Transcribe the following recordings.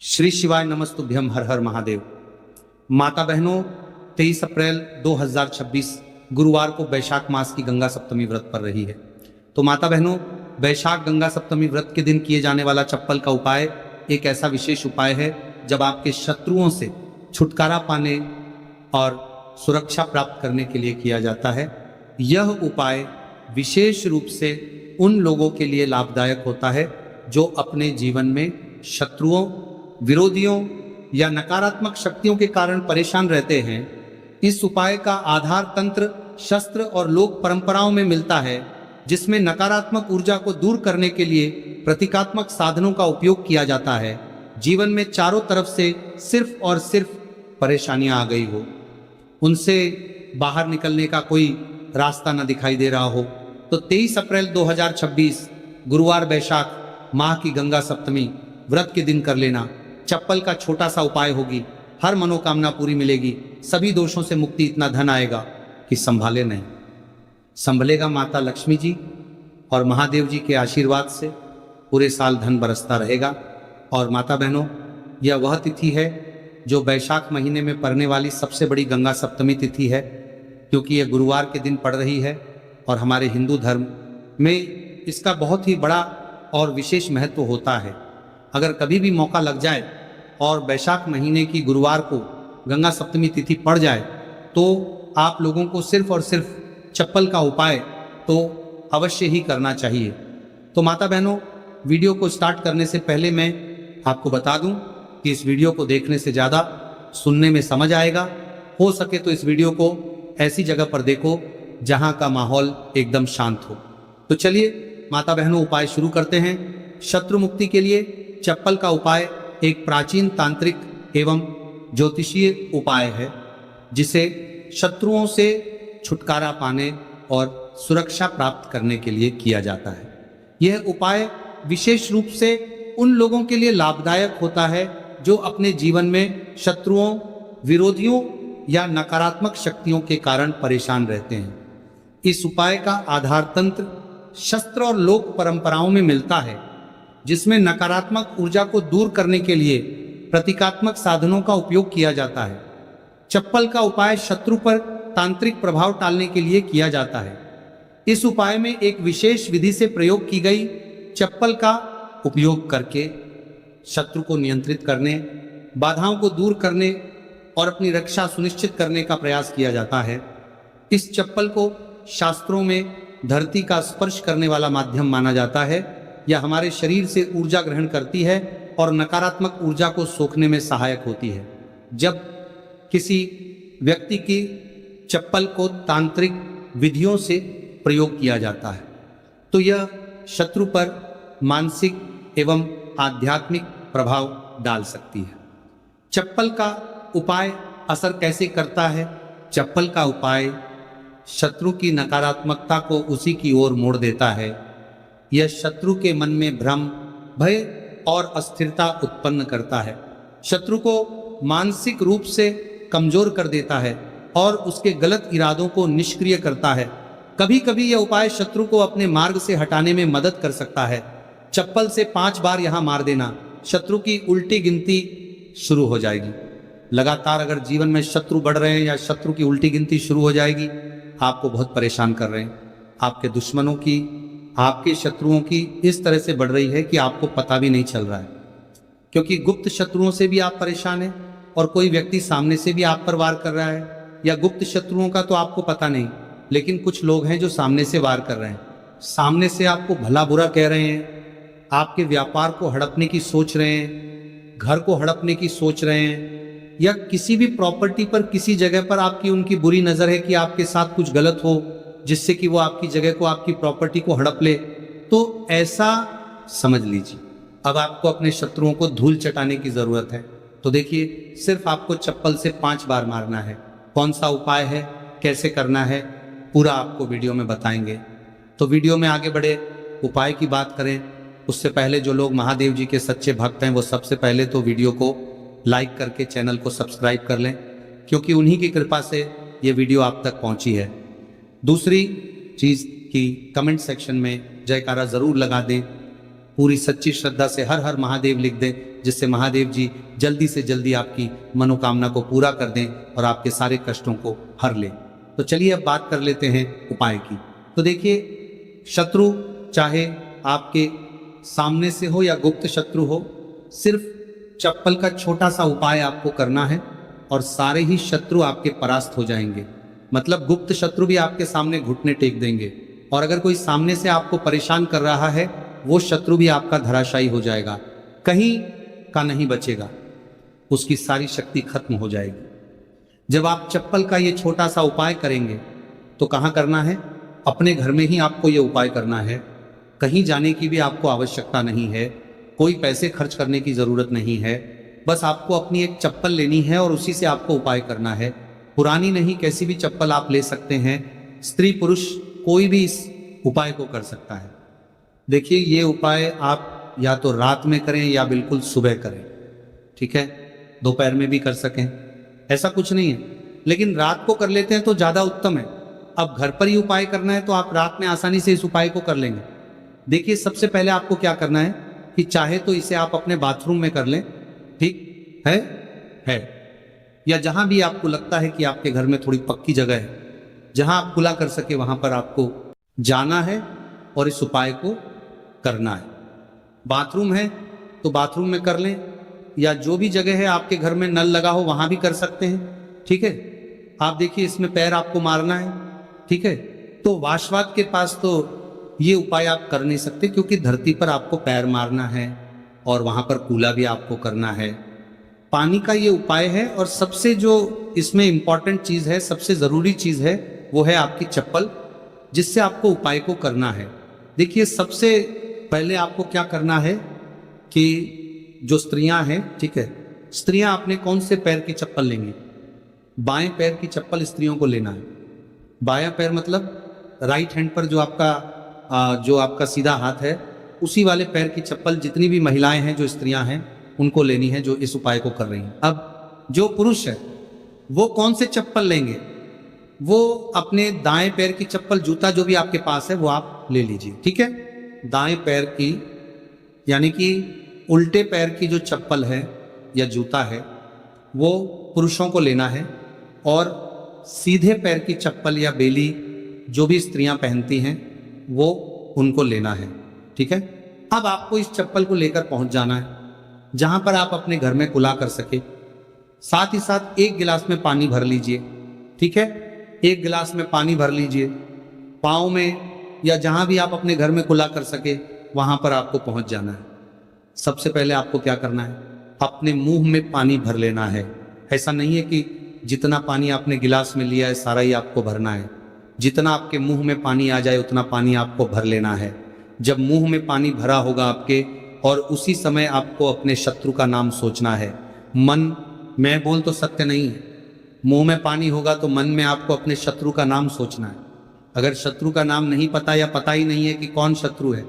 श्री शिवाय नमस्तुभ्यम हर हर महादेव। माता बहनों, 23 अप्रैल 2026 गुरुवार को वैशाख मास की गंगा सप्तमी व्रत पड़ रही है। तो माता बहनों, वैशाख गंगा सप्तमी व्रत के दिन किए जाने वाला चप्पल का उपाय एक ऐसा विशेष उपाय है जब आपके शत्रुओं से छुटकारा पाने और सुरक्षा प्राप्त करने के लिए किया जाता है। यह उपाय विशेष रूप से उन लोगों के लिए लाभदायक होता है जो अपने जीवन में शत्रुओं, विरोधियों या नकारात्मक शक्तियों के कारण परेशान रहते हैं। इस उपाय का आधार तंत्र, शस्त्र और लोक परंपराओं में मिलता है, जिसमें नकारात्मक ऊर्जा को दूर करने के लिए प्रतीकात्मक साधनों का उपयोग किया जाता है। जीवन में चारों तरफ से सिर्फ और सिर्फ परेशानियां आ गई हो, उनसे बाहर निकलने का कोई रास्ता न दिखाई दे रहा हो, तो 23 अप्रैल 2026 गुरुवार वैशाख माह की गंगा सप्तमी व्रत के दिन कर लेना। चप्पल का छोटा सा उपाय होगी, हर मनोकामना पूरी मिलेगी, सभी दोषों से मुक्ति, इतना धन आएगा कि संभाले नहीं। संभलेगा माता लक्ष्मी जी और महादेव जी के आशीर्वाद से पूरे साल धन बरसता रहेगा। और माता बहनों, यह वह तिथि है जो वैशाख महीने में पड़ने वाली सबसे बड़ी गंगा सप्तमी तिथि है, क्योंकि यह गुरुवार के दिन पड़ रही है और हमारे हिंदू धर्म में इसका बहुत ही बड़ा और विशेष महत्व होता है। अगर कभी भी मौका लग जाए और वैशाख महीने की गुरुवार को गंगा सप्तमी तिथि पड़ जाए, तो आप लोगों को सिर्फ और सिर्फ चप्पल का उपाय तो अवश्य ही करना चाहिए। तो माता बहनों, वीडियो को स्टार्ट करने से पहले मैं आपको बता दूं कि इस वीडियो को देखने से ज़्यादा सुनने में समझ आएगा। हो सके तो इस वीडियो को ऐसी जगह पर देखो जहां का माहौल एकदम शांत हो। तो चलिए माता बहनों, उपाय शुरू करते हैं। शत्रु मुक्ति के लिए चप्पल का उपाय एक प्राचीन तांत्रिक एवं ज्योतिषीय उपाय है, जिसे शत्रुओं से छुटकारा पाने और सुरक्षा प्राप्त करने के लिए किया जाता है। यह उपाय विशेष रूप से उन लोगों के लिए लाभदायक होता है जो अपने जीवन में शत्रुओं, विरोधियों या नकारात्मक शक्तियों के कारण परेशान रहते हैं। इस उपाय का आधार तंत्र, शस्त्र और लोक परंपराओं में मिलता है, जिसमें नकारात्मक ऊर्जा को दूर करने के लिए प्रतीकात्मक साधनों का उपयोग किया जाता है। चप्पल का उपाय शत्रु पर तांत्रिक प्रभाव टालने के लिए किया जाता है। इस उपाय में एक विशेष विधि से प्रयोग की गई चप्पल का उपयोग करके शत्रु को नियंत्रित करने, बाधाओं को दूर करने और अपनी रक्षा सुनिश्चित करने का प्रयास किया जाता है। इस चप्पल को शास्त्रों में धरती का स्पर्श करने वाला माध्यम माना जाता है। यह हमारे शरीर से ऊर्जा ग्रहण करती है और नकारात्मक ऊर्जा को सोखने में सहायक होती है। जब किसी व्यक्ति की चप्पल को तांत्रिक विधियों से प्रयोग किया जाता है, तो यह शत्रु पर मानसिक एवं आध्यात्मिक प्रभाव डाल सकती है। चप्पल का उपाय असर कैसे करता है? चप्पल का उपाय शत्रु की नकारात्मकता को उसी की ओर मोड़ देता है। यह शत्रु के मन में भ्रम, भय और अस्थिरता उत्पन्न करता है, शत्रु को मानसिक रूप से कमजोर कर देता है और उसके गलत इरादों को निष्क्रिय करता है। कभी कभी यह उपाय शत्रु को अपने मार्ग से हटाने में मदद कर सकता है। चप्पल से 5 बार यहां मार देना, शत्रु की उल्टी गिनती शुरू हो जाएगी। लगातार अगर जीवन में शत्रु बढ़ रहे हैं या शत्रु की उल्टी गिनती शुरू हो जाएगी, आपको बहुत परेशान कर रहे हैं, आपके दुश्मनों की, आपके शत्रुओं की इस तरह से बढ़ रही है कि आपको पता भी नहीं चल रहा है। क्योंकि गुप्त शत्रुओं से भी आप परेशान हैं और कोई व्यक्ति सामने से भी आप पर वार कर रहा है, या गुप्त शत्रुओं का तो आपको पता नहीं, लेकिन कुछ लोग हैं जो सामने से वार कर रहे हैं, सामने से आपको भला बुरा कह रहे हैं, आपके व्यापार को हड़पने की सोच रहे हैं, घर को हड़पने की सोच रहे हैं, या किसी भी प्रॉपर्टी पर, किसी जगह पर आपकी उनकी बुरी नजर है कि आपके साथ कुछ गलत हो, जिससे कि वो आपकी जगह को, आपकी प्रॉपर्टी को हड़प ले। तो ऐसा समझ लीजिए अब आपको अपने शत्रुओं को धूल चटाने की जरूरत है। तो देखिए, सिर्फ आपको चप्पल से 5 बार मारना है। कौन सा उपाय है, कैसे करना है, पूरा आपको वीडियो में बताएंगे। तो वीडियो में आगे बढ़े, उपाय की बात करें उससे पहले जो लोग महादेव जी के सच्चे भक्त हैं, वो सबसे पहले तो वीडियो को लाइक करके चैनल को सब्सक्राइब कर लें, क्योंकि उन्हीं की कृपा से ये वीडियो आप तक पहुंची है। दूसरी चीज़ कि कमेंट सेक्शन में जयकारा ज़रूर लगा दें। पूरी सच्ची श्रद्धा से हर हर महादेव लिख दें, जिससे महादेव जी जल्दी से जल्दी आपकी मनोकामना को पूरा कर दें और आपके सारे कष्टों को हर लें। तो चलिए अब बात कर लेते हैं उपाय की। तो देखिए, शत्रु चाहे आपके सामने से हो या गुप्त शत्रु हो, सिर्फ चप्पल का छोटा सा उपाय आपको करना है और सारे ही शत्रु आपके परास्त हो जाएंगे। मतलब गुप्त शत्रु भी आपके सामने घुटने टेक देंगे, और अगर कोई सामने से आपको परेशान कर रहा है, वो शत्रु भी आपका धराशायी हो जाएगा, कहीं का नहीं बचेगा, उसकी सारी शक्ति खत्म हो जाएगी। जब आप चप्पल का ये छोटा सा उपाय करेंगे तो कहाँ करना है? अपने घर में ही आपको ये उपाय करना है। कहीं जाने की भी आपको आवश्यकता नहीं है, कोई पैसे खर्च करने की जरूरत नहीं है। बस आपको अपनी एक चप्पल लेनी है और उसी से आपको उपाय करना है। पुरानी नहीं, कैसी भी चप्पल आप ले सकते हैं। स्त्री पुरुष कोई भी इस उपाय को कर सकता है। देखिए, ये उपाय आप या तो रात में करें या बिल्कुल सुबह करें, ठीक है? दोपहर में भी कर सकें, ऐसा कुछ नहीं है, लेकिन रात को कर लेते हैं तो ज़्यादा उत्तम है। अब घर पर ही उपाय करना है तो आप रात में आसानी से इस उपाय को कर लेंगे। देखिए, सबसे पहले आपको क्या करना है कि चाहे तो इसे आप अपने बाथरूम में कर लें, ठीक है, या जहां भी आपको लगता है कि आपके घर में थोड़ी पक्की जगह है, जहां आप खुला कर सके, वहां पर आपको जाना है और इस उपाय को करना है। बाथरूम है तो बाथरूम में कर लें, या जो भी जगह है आपके घर में नल लगा हो वहां भी कर सकते हैं, ठीक है? आप देखिए, इसमें पैर आपको मारना है, ठीक है? तो वाशवाद के पास तो ये उपाय आप कर नहीं सकते, क्योंकि धरती पर आपको पैर मारना है और वहां पर कूला भी आपको करना है। पानी का ये उपाय है, और सबसे जो इसमें इंपॉर्टेंट चीज है, सबसे जरूरी चीज है, वो है आपकी चप्पल, जिससे आपको उपाय को करना है। देखिए, सबसे पहले आपको क्या करना है कि जो स्त्रियां हैं, ठीक है, स्त्रियां अपने कौन से पैर की चप्पल लेंगी? बाएं पैर की चप्पल स्त्रियों को लेना है। बायां पैर मतलब राइट हैंड पर जो आपका सीधा हाथ है, उसी वाले पैर की चप्पल जितनी भी महिलाएं हैं, जो स्त्रियां हैं, उनको लेनी है, जो इस उपाय को कर रही हैं। अब जो पुरुष है वो कौन से चप्पल लेंगे? वो अपने दाएं पैर की चप्पल, जूता जो भी आपके पास है वो आप ले लीजिए, ठीक है? दाएं पैर की, यानी कि उल्टे पैर की जो चप्पल है या जूता है, वो पुरुषों को लेना है, और सीधे पैर की चप्पल या बेली जो भी स्त्रियां पहनती हैं वो उनको लेना है, ठीक है? अब आपको इस चप्पल को लेकर पहुंच जाना है जहां पर आप अपने घर में कुला कर सके। साथ ही साथ एक गिलास में पानी भर लीजिए, ठीक है? एक गिलास में पानी भर लीजिए, पाँव में या जहां भी आप अपने घर में कुला कर सके वहां पर आपको पहुंच जाना है। सबसे पहले आपको क्या करना है? अपने मुंह में पानी भर लेना है। ऐसा नहीं है कि जितना पानी आपने गिलास में लिया है सारा ही आपको भरना है। जितना आपके मुंह में पानी आ जाए उतना पानी आपको भर लेना है। जब मुंह में पानी भरा होगा आपके, और उसी समय आपको अपने शत्रु का नाम सोचना है। मन में बोल तो सत्य नहीं है, मुंह में पानी होगा तो मन में आपको अपने शत्रु का नाम सोचना है। अगर शत्रु का नाम नहीं पता, या पता ही नहीं है कि कौन शत्रु है,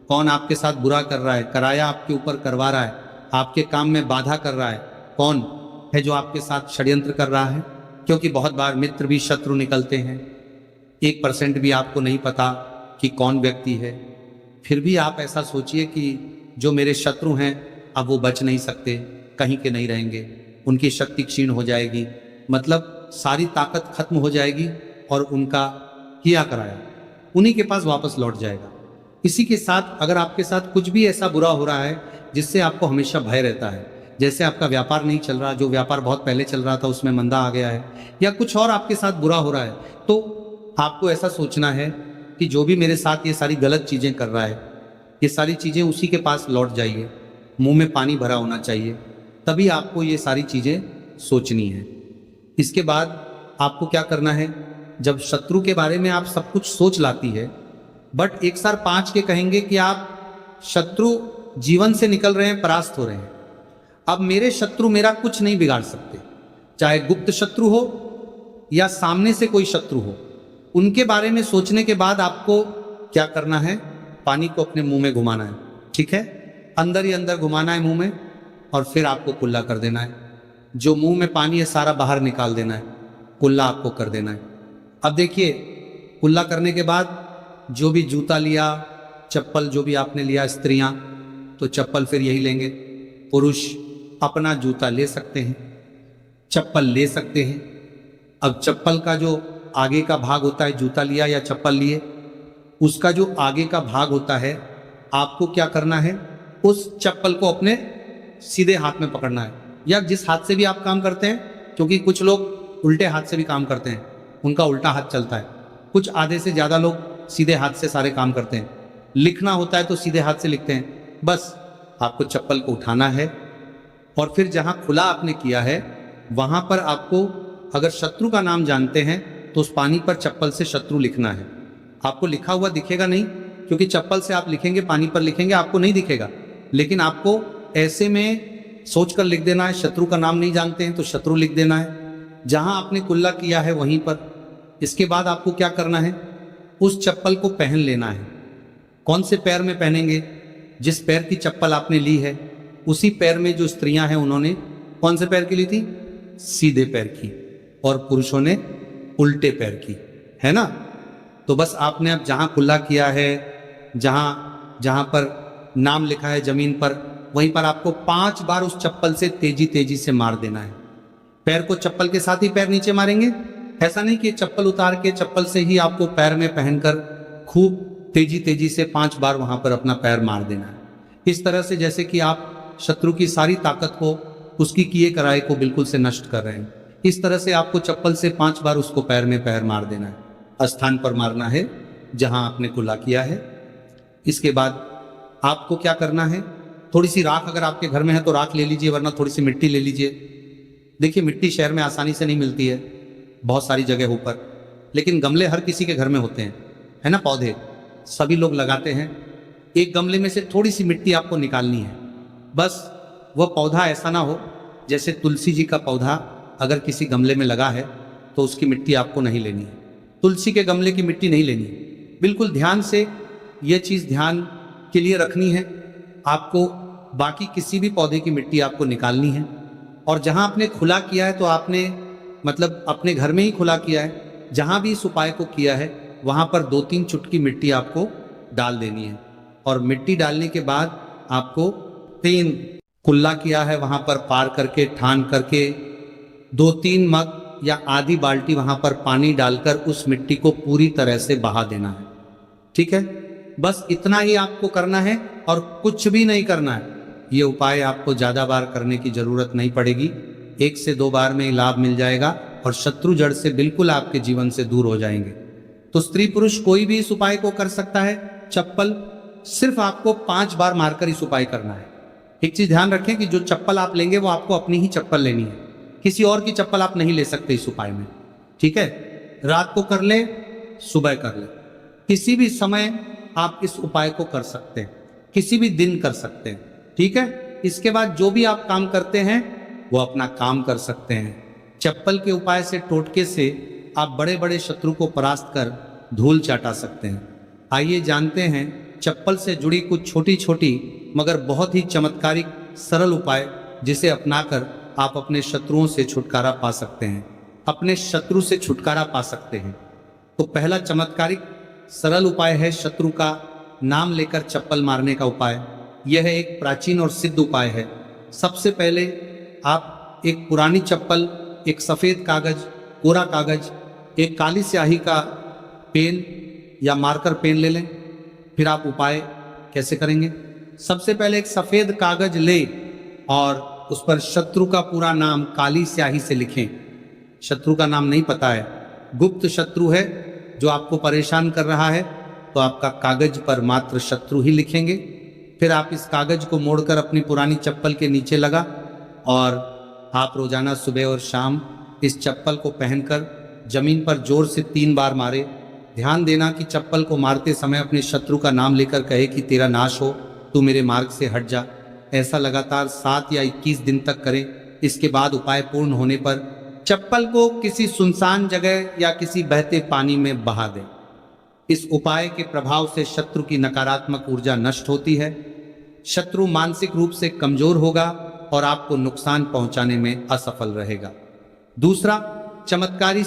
कौन आपके साथ बुरा कर रहा है, कराया आपके ऊपर करवा रहा है, आपके काम में बाधा कर रहा है, कौन है जो आपके साथ षड्यंत्र कर रहा है, क्योंकि बहुत बार मित्र भी शत्रु निकलते हैं। 1% भी आपको नहीं पता कि कौन व्यक्ति है, फिर भी आप ऐसा सोचिए कि जो मेरे शत्रु हैं अब वो बच नहीं सकते, कहीं के नहीं रहेंगे, उनकी शक्ति क्षीण हो जाएगी, मतलब सारी ताकत खत्म हो जाएगी, और उनका किया कराया उन्हीं के पास वापस लौट जाएगा। इसी के साथ अगर आपके साथ कुछ भी ऐसा बुरा हो रहा है जिससे आपको हमेशा भय रहता है, जैसे आपका व्यापार नहीं चल रहा, जो व्यापार बहुत पहले चल रहा था उसमें मंदा आ गया है, या कुछ और आपके साथ बुरा हो रहा है, तो आपको ऐसा सोचना है कि जो भी मेरे साथ ये सारी गलत चीज़ें कर रहा है, ये सारी चीज़ें उसी के पास लौट जाइए। मुंह में पानी भरा होना चाहिए, तभी आपको ये सारी चीज़ें सोचनी है। इसके बाद आपको क्या करना है? जब शत्रु के बारे में आप सब कुछ सोच लाती है, बट 1 4 5 के कहेंगे कि आप शत्रु जीवन से निकल रहे हैं, परास्त हो रहे हैं। अब मेरे शत्रु मेरा कुछ नहीं बिगाड़ सकते, चाहे गुप्त शत्रु हो या सामने से कोई शत्रु हो। उनके बारे में सोचने के बाद आपको क्या करना है? पानी को अपने मुंह में घुमाना है, ठीक है? अंदर ही अंदर घुमाना है मुंह में, और फिर आपको कुल्ला कर देना है। जो मुंह में पानी है सारा बाहर निकाल देना है, कुल्ला आपको कर देना है। अब देखिए, कुल्ला करने के बाद जो भी जूता लिया, चप्पल जो भी आपने लिया, स्त्रियां तो चप्पल फिर यही लेंगे। पुरुष अपना जूता ले सकते हैं, चप्पल ले सकते हैं। अब चप्पल का जो आगे का भाग होता है, जूता लिया या चप्पल लिए, उसका जो आगे का भाग होता है, आपको क्या करना है, उस चप्पल को अपने सीधे हाथ में पकड़ना है, या जिस हाथ से भी आप काम करते हैं, क्योंकि कुछ लोग उल्टे हाथ से भी काम करते हैं, उनका उल्टा हाथ चलता है। कुछ आधे से ज़्यादा लोग सीधे हाथ से सारे काम करते हैं। लिखना होता है तो सीधे हाथ से लिखते हैं। बस आपको चप्पल को उठाना है और फिर जहाँ खुला आपने किया है वहाँ पर आपको, अगर शत्रु का नाम जानते हैं तो उस पानी पर चप्पल से शत्रु लिखना है। आपको लिखा हुआ दिखेगा नहीं, क्योंकि चप्पल से आप लिखेंगे, पानी पर लिखेंगे, आपको नहीं दिखेगा, लेकिन आपको ऐसे में सोचकर लिख देना है। शत्रु का नाम नहीं जानते हैं तो शत्रु लिख देना है, जहां आपने कुल्ला किया है वहीं पर। इसके बाद आपको क्या करना है, उस चप्पल को पहन लेना है। कौन से पैर में पहनेंगे? जिस पैर की चप्पल आपने ली है उसी पैर में जो स्त्रियां हैं उन्होंने कौन से पैर की ली थी? सीधे पैर की, और पुरुषों ने उल्टे पैर की, है ना। तो बस आपने अब जहां कुल्ला किया है, जहां जहां पर नाम लिखा है जमीन पर, वहीं पर आपको 5 बार उस चप्पल से तेजी तेजी से मार देना है। पैर को चप्पल के साथ ही पैर नीचे मारेंगे, ऐसा नहीं कि चप्पल उतार के चप्पल से ही आपको पैर में पहनकर खूब तेजी तेजी से 5 बार वहां पर अपना पैर मार देना है। इस तरह से जैसे कि आप शत्रु की सारी ताकत को, उसकी किए कराए को बिल्कुल से नष्ट कर रहे हैं। इस तरह से आपको चप्पल से 5 बार उसको पैर में पैर मार देना है। स्थान पर मारना है जहां आपने कुल्ला किया है। इसके बाद आपको क्या करना है, थोड़ी सी राख, अगर आपके घर में है तो राख ले लीजिए, वरना थोड़ी सी मिट्टी ले लीजिए। देखिए मिट्टी शहर में आसानी से नहीं मिलती है बहुत सारी जगहों पर, लेकिन गमले हर किसी के घर में होते हैं, है ना। पौधे सभी लोग लगाते हैं। एक गमले में से थोड़ी सी मिट्टी आपको निकालनी है। बस वह पौधा ऐसा ना हो, जैसे तुलसी जी का पौधा अगर किसी गमले में लगा है तो उसकी मिट्टी आपको नहीं लेनी है। तुलसी के गमले की मिट्टी नहीं लेनी है। बिल्कुल ध्यान से यह चीज़ ध्यान के लिए रखनी है आपको। बाकी किसी भी पौधे की मिट्टी आपको निकालनी है। और जहां आपने खुला किया है तो आपने मतलब अपने घर में ही खुला किया है, जहां भी इस उपाय को किया है वहां पर 2-3 चुटकी मिट्टी आपको डाल देनी है। और मिट्टी डालने के बाद आपको 3 कुल्ला किया है वहां पर पार करके, ठान करके 2-3 मग या आधी बाल्टी वहां पर पानी डालकर उस मिट्टी को पूरी तरह से बहा देना है। ठीक है, बस इतना ही आपको करना है और कुछ भी नहीं करना है। ये उपाय आपको ज्यादा बार करने की जरूरत नहीं पड़ेगी। 1 से 2 बार में ही लाभ मिल जाएगा और शत्रु जड़ से बिल्कुल आपके जीवन से दूर हो जाएंगे। तो स्त्री पुरुष कोई भी इस उपाय को कर सकता है। चप्पल सिर्फ आपको 5 बार मारकर इस उपाय करना है। एक चीज ध्यान रखें कि जो चप्पल आप लेंगे वो आपको अपनी ही चप्पल लेनी है, किसी और की चप्पल आप नहीं ले सकते इस उपाय में। ठीक है, रात को कर ले, सुबह कर ले, किसी भी समय आप इस उपाय को कर सकते हैं, किसी भी दिन कर सकते हैं। ठीक है, इसके बाद जो भी आप काम करते हैं वो अपना काम कर सकते हैं। चप्पल के उपाय से, टोटके से आप बड़े बड़े शत्रु को परास्त कर धूल चाटा सकते हैं। आइए जानते हैं चप्पल से जुड़ी कुछ छोटी छोटी मगर बहुत ही चमत्कारिक सरल उपाय, जिसे अपनाकर आप अपने शत्रुओं से छुटकारा पा सकते हैं, अपने शत्रु से छुटकारा पा सकते हैं। तो पहला चमत्कारिक सरल उपाय है शत्रु का नाम लेकर चप्पल मारने का उपाय। यह एक प्राचीन और सिद्ध उपाय है। सबसे पहले आप एक पुरानी चप्पल, एक सफेद कागज, कोरा कागज, एक काली स्याही का पेन या मार्कर पेन ले लें। फिर आप उपाय कैसे करेंगे, सबसे पहले एक सफेद कागज ले और उस पर शत्रु का पूरा नाम काली स्याही से लिखें। शत्रु का नाम नहीं पता है, गुप्त शत्रु है जो आपको परेशान कर रहा है, तो आपका कागज पर मात्र शत्रु ही लिखेंगे। फिर आप इस कागज को मोड़कर अपनी पुरानी चप्पल के नीचे लगा और आप रोजाना सुबह और शाम इस चप्पल को पहनकर जमीन पर जोर से 3 बार मारे। ध्यान देना कि चप्पल को मारते समय अपने शत्रु का नाम लेकर कहे कि तेरा नाश हो, तू मेरे मार्ग से हट जा। ऐसा लगातार 7 या 21 दिन तक करें। इसके बाद उपाय पूर्ण होने पर चप्पल को किसी सुनसान जगह या किसी बहते पानी में बहा दें। इस उपाय के प्रभाव से शत्रु की नकारात्मक ऊर्जा नष्ट होती है, शत्रु मानसिक रूप से कमजोर होगा और आपको नुकसान पहुंचाने में असफल रहेगा। दूसरा चमत्कारी